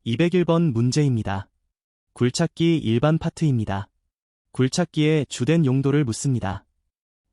201번 문제입니다. 굴착기 일반 파트입니다. 굴착기의 주된 용도를 묻습니다.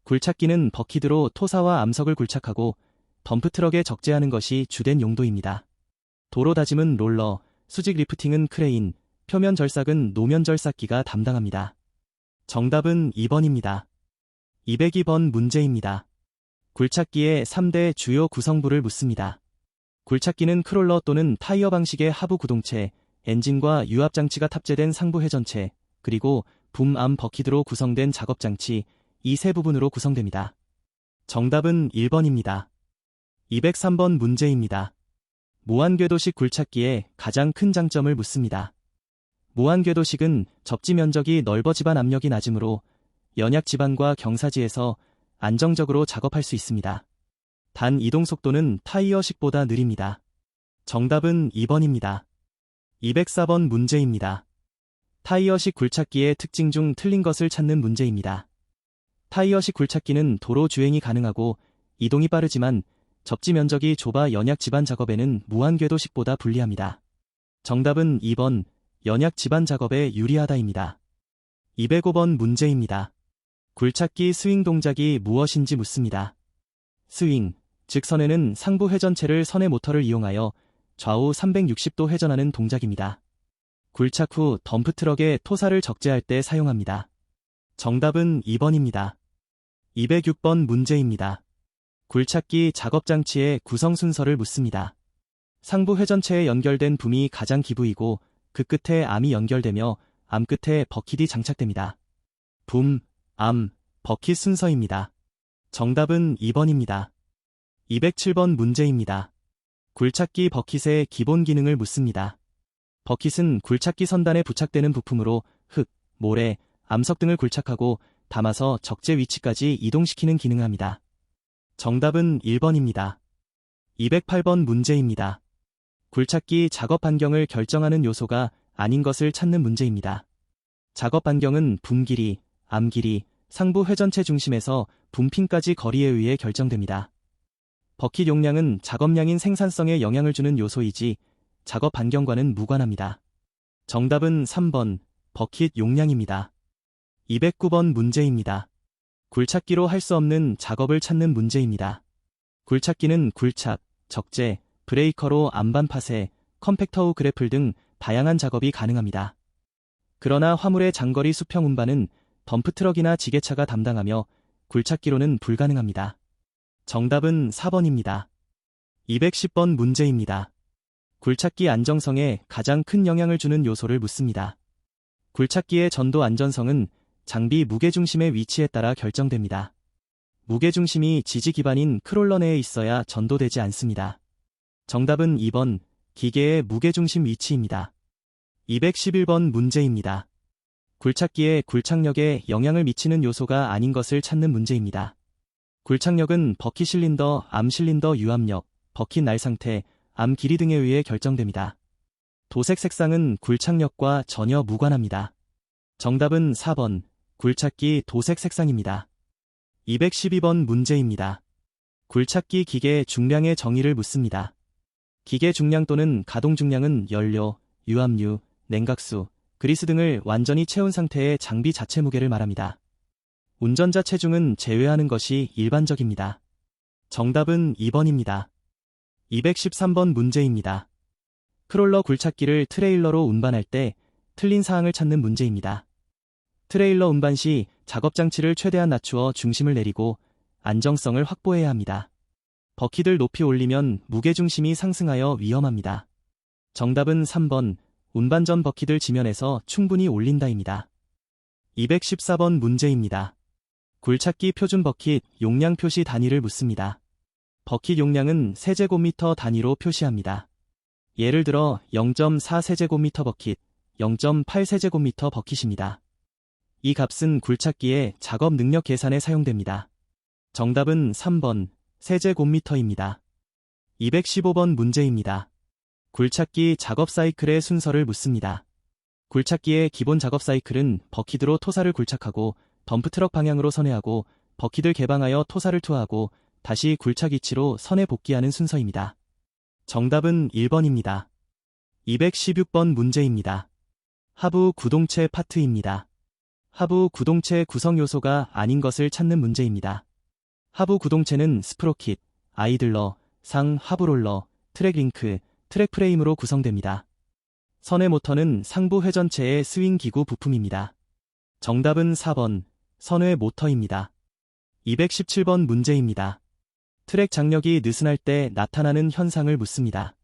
굴착기는 버킷으로 토사와 암석을 굴착하고 덤프트럭에 적재하는 것이 주된 용도입니다. 도로 다짐은 롤러, 수직 리프팅은 크레인, 표면 절삭은 노면 절삭기가 담당합니다. 정답은 2번입니다. 202번 문제입니다. 굴착기의 3대 주요 구성부를 묻습니다. 굴착기는 크롤러 또는 타이어 방식의 하부 구동체, 엔진과 유압장치가 탑재된 상부 회전체, 그리고 붐, 암, 버킷으로 구성된 작업장치, 이 세 부분으로 구성됩니다. 정답은 1번입니다. 203번 문제입니다. 무한궤도식 굴착기의 가장 큰 장점을 묻습니다. 무한궤도식은 접지 면적이 넓어 지반 압력이 낮으므로 연약 지반과 경사지에서 안정적으로 작업할 수 있습니다. 단 이동 속도는 타이어식보다 느립니다. 정답은 2번입니다. 204번 문제입니다. 타이어식 굴착기의 특징 중 틀린 것을 찾는 문제입니다. 타이어식 굴착기는 도로 주행이 가능하고 이동이 빠르지만 접지 면적이 좁아 연약 지반 작업에는 무한궤도식보다 불리합니다. 정답은 2번, 연약 지반 작업에 유리하다입니다. 205번 문제입니다. 굴착기 스윙 동작이 무엇인지 묻습니다. 스윙, 즉 선회는 상부 회전체를 선의 모터를 이용하여 좌우 360도 회전하는 동작입니다. 굴착 후 덤프트럭에 토사를 적재할 때 사용합니다. 정답은 2번입니다. 206번 문제입니다. 굴착기 작업장치의 구성 순서를 묻습니다. 상부 회전체에 연결된 붐이 가장 기부이고 그 끝에 암이 연결되며 암 끝에 버킷이 장착됩니다. 붐, 암, 버킷 순서입니다. 정답은 2번입니다. 207번 문제입니다. 굴착기 버킷의 기본 기능을 묻습니다. 버킷은 굴착기 선단에 부착되는 부품으로 흙, 모래, 암석 등을 굴착하고 담아서 적재 위치까지 이동시키는 기능을 합니다. 정답은 1번입니다. 208번 문제입니다. 굴착기 작업 반경을 결정하는 요소가 아닌 것을 찾는 문제입니다. 작업 반경은 붐 길이, 암 길이, 상부 회전체 중심에서 붐핀까지 거리에 의해 결정됩니다. 버킷 용량은 작업량인 생산성에 영향을 주는 요소이지 작업 반경과는 무관합니다. 정답은 3번, 버킷 용량입니다. 209번 문제입니다. 굴착기로 할 수 없는 작업을 찾는 문제입니다. 굴착기는 굴착, 적재, 브레이커로 안반 파쇄, 컴팩터 후 그래플 등 다양한 작업이 가능합니다. 그러나 화물의 장거리 수평 운반은 덤프트럭이나 지게차가 담당하며 굴착기로는 불가능합니다. 정답은 4번입니다. 210번 문제입니다. 굴착기 안정성에 가장 큰 영향을 주는 요소를 묻습니다. 굴착기의 전도 안전성은 장비 무게중심의 위치에 따라 결정됩니다. 무게중심이 지지 기반인 크롤러 내에 있어야 전도되지 않습니다. 정답은 2번, 기계의 무게중심 위치입니다. 211번 문제입니다. 굴착기의 굴착력에 영향을 미치는 요소가 아닌 것을 찾는 문제입니다. 굴착력은 버킷 실린더, 암 실린더 유압력, 버킷 날 상태, 암 길이 등에 의해 결정됩니다. 도색 색상은 굴착력과 전혀 무관합니다. 정답은 4번, 굴착기 도색 색상입니다. 212번 문제입니다. 굴착기 기계 중량의 정의를 묻습니다. 기계 중량 또는 가동 중량은 연료, 유압류, 냉각수, 그리스 등을 완전히 채운 상태의 장비 자체 무게를 말합니다. 운전자 체중은 제외하는 것이 일반적입니다. 정답은 2번입니다. 213번 문제입니다. 크롤러 굴착기를 트레일러로 운반할 때 틀린 사항을 찾는 문제입니다. 트레일러 운반 시 작업장치를 최대한 낮추어 중심을 내리고 안정성을 확보해야 합니다. 버킷을 높이 올리면 무게중심이 상승하여 위험합니다. 정답은 3번, 운반 전 버킷을 지면에서 충분히 올린다입니다. 214번 문제입니다. 굴착기 표준 버킷 용량 표시 단위를 묻습니다. 버킷 용량은 세제곱미터 단위로 표시합니다. 예를 들어 0.4 세제곱미터 버킷, 0.8 세제곱미터 버킷입니다. 이 값은 굴착기의 작업 능력 계산에 사용됩니다. 정답은 3번, 세제곱미터입니다. 215번 문제입니다. 굴착기 작업 사이클의 순서를 묻습니다. 굴착기의 기본 작업 사이클은 버킷으로 토사를 굴착하고 덤프트럭 방향으로 선회하고 버킷을 개방하여 토사를 투하하고 다시 굴착 위치로 선에 복귀하는 순서입니다. 정답은 1번입니다. 216번 문제입니다. 하부 구동체 파트입니다. 하부 구동체 구성 요소가 아닌 것을 찾는 문제입니다. 하부 구동체는 스프로킷, 아이들러, 상 하부 롤러, 트랙 링크, 트랙 프레임으로 구성됩니다. 선의 모터는 상부 회전체의 스윙 기구 부품입니다. 정답은 4번, 선회 모터입니다. 217번 문제입니다. 트랙 장력이 느슨할 때 나타나는 현상을 묻습니다.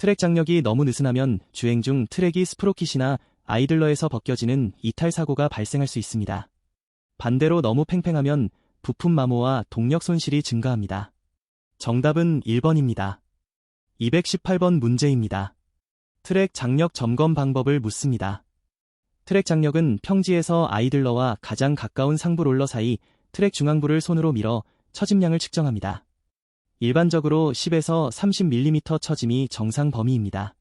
트랙 장력이 너무 느슨하면 주행 중 트랙이 스프로킷이나 아이들러에서 벗겨지는 이탈 사고가 발생할 수 있습니다. 반대로 너무 팽팽하면 부품 마모와 동력 손실이 증가합니다. 정답은 1번입니다. 218번 문제입니다. 트랙 장력 점검 방법을 묻습니다. 트랙 장력은 평지에서 아이들러와 가장 가까운 상부 롤러 사이 트랙 중앙부를 손으로 밀어 처짐량을 측정합니다. 일반적으로 10에서 30mm 처짐이 정상 범위입니다.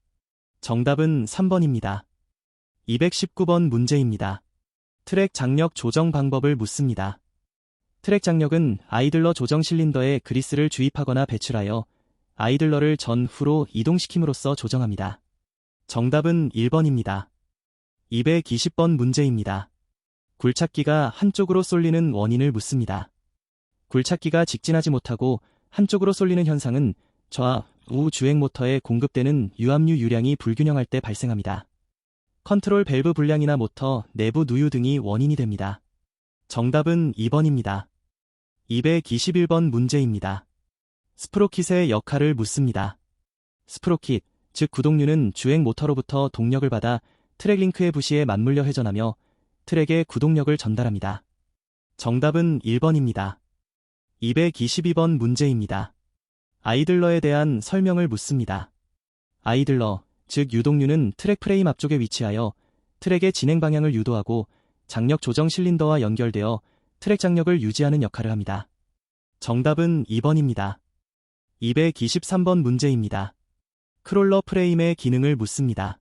정답은 3번입니다. 219번 문제입니다. 트랙 장력 조정 방법을 묻습니다. 트랙 장력은 아이들러 조정 실린더에 그리스를 주입하거나 배출하여 아이들러를 전후로 이동시킴으로써 조정합니다. 정답은 1번입니다. 220번 문제입니다. 굴착기가 한쪽으로 쏠리는 원인을 묻습니다. 굴착기가 직진하지 못하고 한쪽으로 쏠리는 현상은 좌우 주행 모터에 공급되는 유압류 유량이 불균형할 때 발생합니다. 컨트롤 밸브 불량이나 모터 내부 누유 등이 원인이 됩니다. 정답은 2번입니다. 221번 문제입니다. 스프로킷의 역할을 묻습니다. 스프로킷, 즉 구동류는 주행 모터로부터 동력을 받아 트랙 링크의 부시에 맞물려 회전하며 트랙에 구동력을 전달합니다. 정답은 1번입니다. 222번 문제입니다. 아이들러에 대한 설명을 묻습니다. 아이들러, 즉 유동류는 트랙 프레임 앞쪽에 위치하여 트랙의 진행 방향을 유도하고 장력 조정 실린더와 연결되어 트랙 장력을 유지하는 역할을 합니다. 정답은 2번입니다. 223번 문제입니다. 크롤러 프레임의 기능을 묻습니다.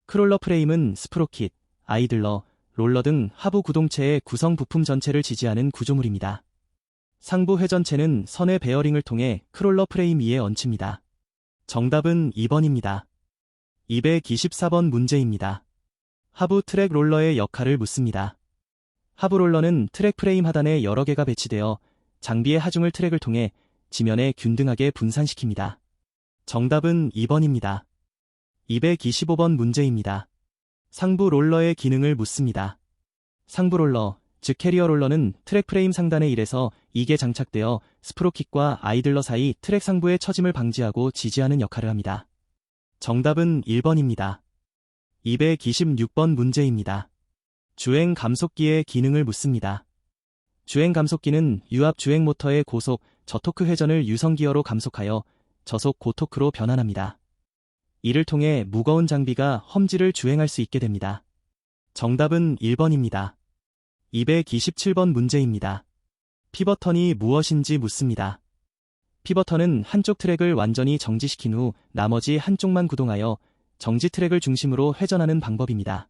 크롤러 프레임은 스프로킷, 아이들러, 롤러 등 하부 구동체의 구성 부품 전체를 지지하는 구조물입니다. 상부 회전체는 선의 베어링을 통해 크롤러 프레임 위에 얹힙니다. 정답은 2번입니다. 224번 문제입니다. 하부 트랙 롤러의 역할을 묻습니다. 하부 롤러는 트랙 프레임 하단에 여러 개가 배치되어 장비의 하중을 트랙을 통해 지면에 균등하게 분산시킵니다. 정답은 2번입니다. 225번 문제입니다. 상부 롤러의 기능을 묻습니다. 상부 롤러, 즉 캐리어 롤러는 트랙 프레임 상단에 1에서 2개 장착되어 스프로킷과 아이들러 사이 트랙 상부의 처짐을 방지하고 지지하는 역할을 합니다. 정답은 1번입니다. 226번 문제입니다. 주행 감속기의 기능을 묻습니다. 주행 감속기는 유압 주행 모터의 고속, 저토크 회전을 유성 기어로 감속하여 저속 고토크로 변환합니다. 이를 통해 무거운 장비가 험지를 주행할 수 있게 됩니다. 정답은 1번입니다. 227번 문제입니다. 피벗턴이 무엇인지 묻습니다. 피벗턴은 한쪽 트랙을 완전히 정지시킨 후 나머지 한쪽만 구동하여 정지 트랙을 중심으로 회전하는 방법입니다.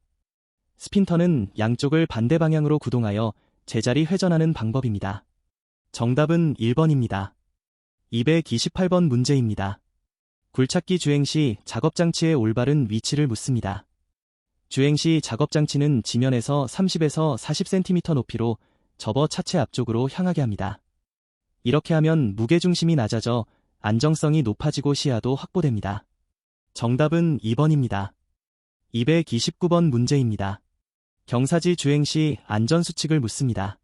스핀턴은 양쪽을 반대 방향으로 구동하여 제자리 회전하는 방법입니다. 정답은 1번입니다. 228번 문제입니다. 굴착기 주행 시 작업장치의 올바른 위치를 묻습니다. 주행 시 작업장치는 지면에서 30에서 40cm 높이로 접어 차체 앞쪽으로 향하게 합니다. 이렇게 하면 무게중심이 낮아져 안정성이 높아지고 시야도 확보됩니다. 정답은 2번입니다. 229번 문제입니다. 경사지 주행 시 안전수칙을 묻습니다.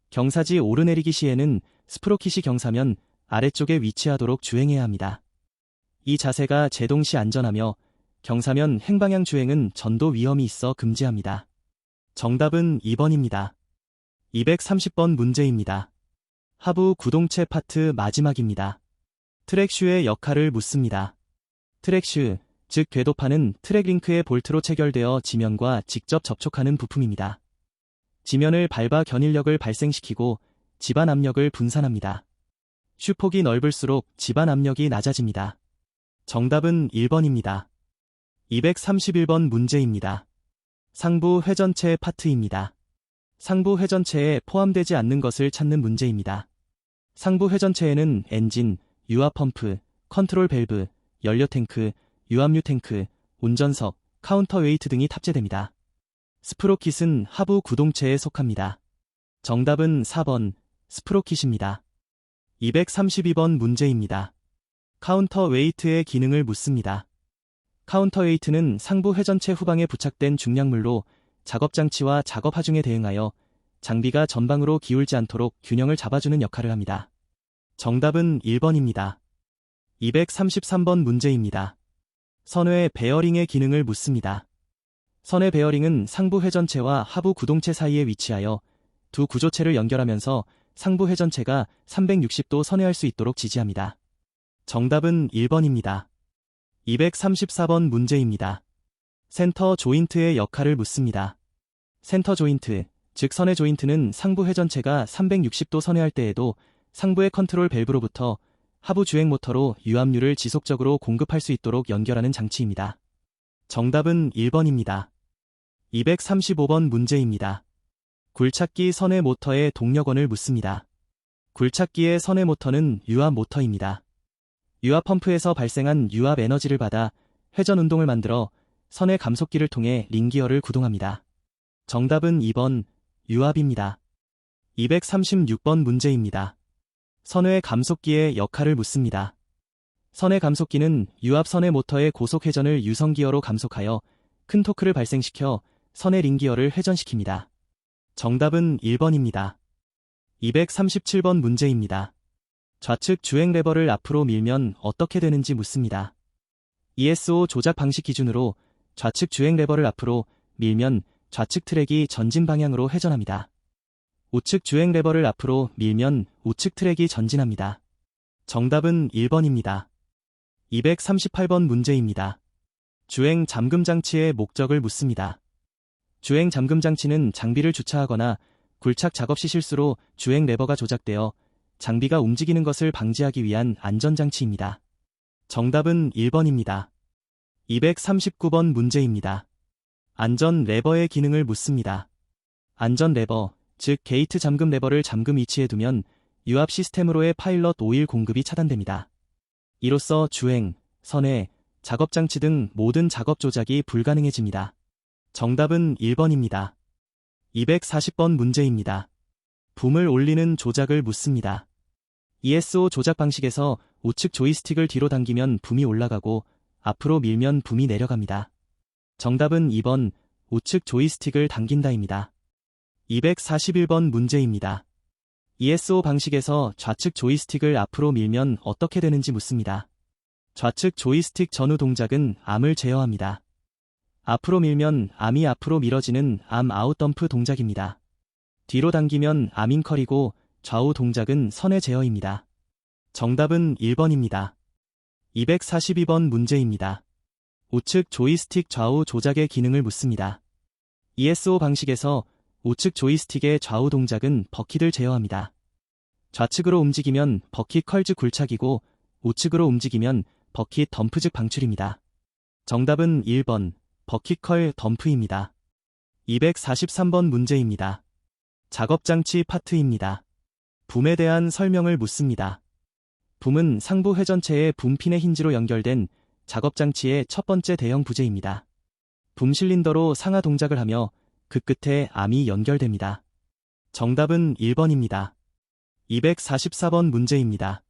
경사지 오르내리기 시에는 스프로킷이 경사면 아래쪽에 위치하도록 주행해야 합니다. 이 자세가 제동 시 안전하며 경사면 행방향 주행은 전도 위험이 있어 금지합니다. 정답은 2번입니다. 230번 문제입니다. 하부 구동체 파트 마지막입니다. 트랙슈의 역할을 묻습니다. 트랙슈, 즉 궤도판은 트랙 링크의 볼트로 체결되어 지면과 직접 접촉하는 부품입니다. 지면을 밟아 견인력을 발생시키고 지반 압력을 분산합니다. 슈폭이 넓을수록 지반 압력이 낮아집니다. 정답은 1번입니다. 231번 문제입니다. 상부 회전체 파트입니다. 상부 회전체에 포함되지 않는 것을 찾는 문제입니다. 상부 회전체에는 엔진, 유압 펌프, 컨트롤 밸브, 연료 탱크, 유압류 탱크, 운전석, 카운터웨이트 등이 탑재됩니다. 스프로킷은 하부 구동체에 속합니다. 정답은 4번, 스프로킷입니다. 232번 문제입니다. 카운터웨이트의 기능을 묻습니다. 카운터웨이트는 상부 회전체 후방에 부착된 중량물로 작업장치와 작업 하중에 대응하여 장비가 전방으로 기울지 않도록 균형을 잡아주는 역할을 합니다. 정답은 1번입니다. 233번 문제입니다. 선회 베어링의 기능을 묻습니다. 선회 베어링은 상부 회전체와 하부 구동체 사이에 위치하여 두 구조체를 연결하면서 상부 회전체가 360도 선회할 수 있도록 지지합니다. 정답은 1번입니다. 234번 문제입니다. 센터 조인트의 역할을 묻습니다. 센터 조인트, 즉 선회 조인트는 상부 회전체가 360도 선회할 때에도 상부의 컨트롤 밸브로부터 하부 주행 모터로 유압류를 지속적으로 공급할 수 있도록 연결하는 장치입니다. 정답은 1번입니다. 235번 문제입니다. 굴착기 선회 모터의 동력원을 묻습니다. 굴착기의 선회 모터는 유압 모터입니다. 유압 펌프에서 발생한 유압 에너지를 받아 회전 운동을 만들어 선회 감속기를 통해 링기어를 구동합니다. 정답은 2번, 유압입니다. 236번 문제입니다. 선회 감속기의 역할을 묻습니다. 선회 감속기는 유압 선회 모터의 고속 회전을 유성 기어로 감속하여 큰 토크를 발생시켜 선회 링기어를 회전시킵니다. 정답은 1번입니다. 237번 문제입니다. 좌측 주행 레버를 앞으로 밀면 어떻게 되는지 묻습니다. ESO 조작 방식 기준으로 좌측 주행 레버를 앞으로 밀면 좌측 트랙이 전진 방향으로 회전합니다. 우측 주행 레버를 앞으로 밀면 우측 트랙이 전진합니다. 정답은 1번입니다. 238번 문제입니다. 주행 잠금 장치의 목적을 묻습니다. 주행 잠금 장치는 장비를 주차하거나 굴착 작업 시 실수로 주행 레버가 조작되어 장비가 움직이는 것을 방지하기 위한 안전장치입니다. 정답은 1번입니다. 239번 문제입니다. 안전 레버의 기능을 묻습니다. 안전 레버, 즉 게이트 잠금 레버를 잠금 위치에 두면 유압 시스템으로의 파일럿 오일 공급이 차단됩니다. 이로써 주행, 선회, 작업장치 등 모든 작업 조작이 불가능해집니다. 정답은 1번입니다. 240번 문제입니다. 붐을 올리는 조작을 묻습니다. ESO 조작 방식에서 우측 조이스틱을 뒤로 당기면 붐이 올라가고 앞으로 밀면 붐이 내려갑니다. 정답은 2번, 우측 조이스틱을 당긴다입니다. 241번 문제입니다. ESO 방식에서 좌측 조이스틱을 앞으로 밀면 어떻게 되는지 묻습니다. 좌측 조이스틱 전후 동작은 암을 제어합니다. 앞으로 밀면 암이 앞으로 밀어지는 암 아웃 덤프 동작입니다. 뒤로 당기면 암 인컬이고 좌우 동작은 선회 제어입니다. 정답은 1번입니다. 242번 문제입니다. 우측 조이스틱 좌우 조작의 기능을 묻습니다. ESO 방식에서 우측 조이스틱의 좌우 동작은 버킷을 제어합니다. 좌측으로 움직이면 버킷 컬즈 굴착이고 우측으로 움직이면 버킷 덤프즉 방출입니다. 정답은 1번, 버킷 컬 덤프입니다. 243번 문제입니다. 작업장치 파트입니다. 붐에 대한 설명을 묻습니다. 붐은 상부 회전체의 붐핀의 힌지로 연결된 작업장치의 첫 번째 대형 부재입니다. 붐 실린더로 상하 동작을 하며 그 끝에 암이 연결됩니다. 정답은 1번입니다. 244번 문제입니다.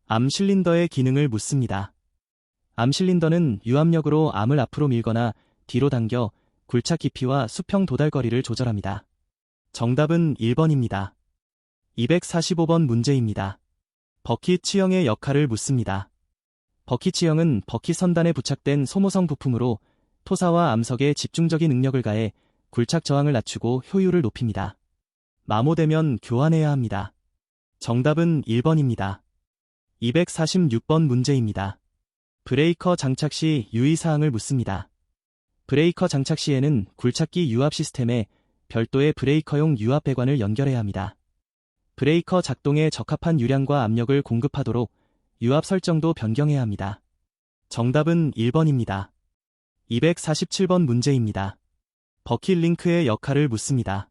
암 실린더의 기능을 묻습니다. 암 실린더는 유압력으로 암을 앞으로 밀거나 뒤로 당겨 굴착 깊이와 수평 도달 거리를 조절합니다. 정답은 1번입니다. 245번 문제입니다. 버킷 치형의 역할을 묻습니다. 버킷 치형은 버킷 선단에 부착된 소모성 부품으로 토사와 암석에 집중적인 응력을 가해 굴착 저항을 낮추고 효율을 높입니다. 마모되면 교환해야 합니다. 정답은 1번입니다. 246번 문제입니다. 브레이커 장착 시 유의사항을 묻습니다. 브레이커 장착 시에는 굴착기 유압 시스템에 별도의 브레이커용 유압 배관을 연결해야 합니다. 브레이커 작동에 적합한 유량과 압력을 공급하도록 유압 설정도 변경해야 합니다. 정답은 1번입니다. 247번 문제입니다. 버킷 링크의 역할을 묻습니다.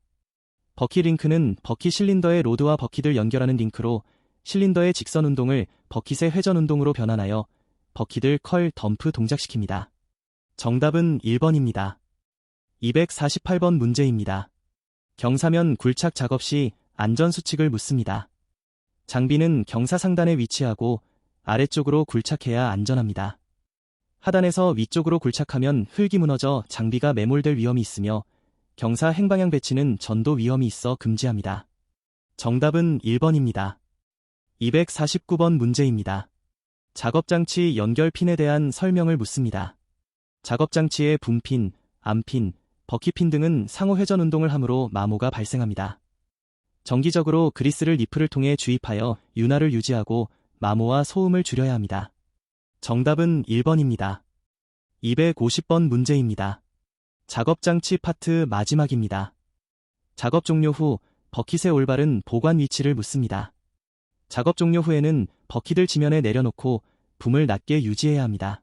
버킷 링크는 버킷 실린더의 로드와 버킷을 연결하는 링크로 실린더의 직선 운동을 버킷의 회전 운동으로 변환하여 버킷을 컬 덤프 동작시킵니다. 정답은 1번입니다. 248번 문제입니다. 경사면 굴착 작업 시 안전수칙을 묻습니다. 장비는 경사 상단에 위치하고 아래쪽으로 굴착해야 안전합니다. 하단에서 위쪽으로 굴착하면 흙이 무너져 장비가 매몰될 위험이 있으며 경사 행방향 배치는 전도 위험이 있어 금지합니다. 정답은 1번입니다. 249번 문제입니다. 작업장치 연결핀에 대한 설명을 묻습니다. 작업장치의 분핀, 암핀, 버키핀 등은 상호 회전 운동을 하므로 마모가 발생합니다. 정기적으로 그리스를 니플을 통해 주입하여 윤활을 유지하고 마모와 소음을 줄여야 합니다. 정답은 1번입니다. 250번 문제입니다. 작업장치 파트 마지막입니다. 작업 종료 후 버킷의 올바른 보관 위치를 묻습니다. 작업 종료 후에는 버킷을 지면에 내려놓고 붐을 낮게 유지해야 합니다.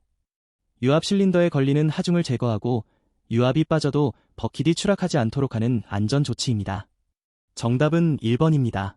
유압 실린더에 걸리는 하중을 제거하고 유압이 빠져도 버킷이 추락하지 않도록 하는 안전 조치입니다. 정답은 1번입니다.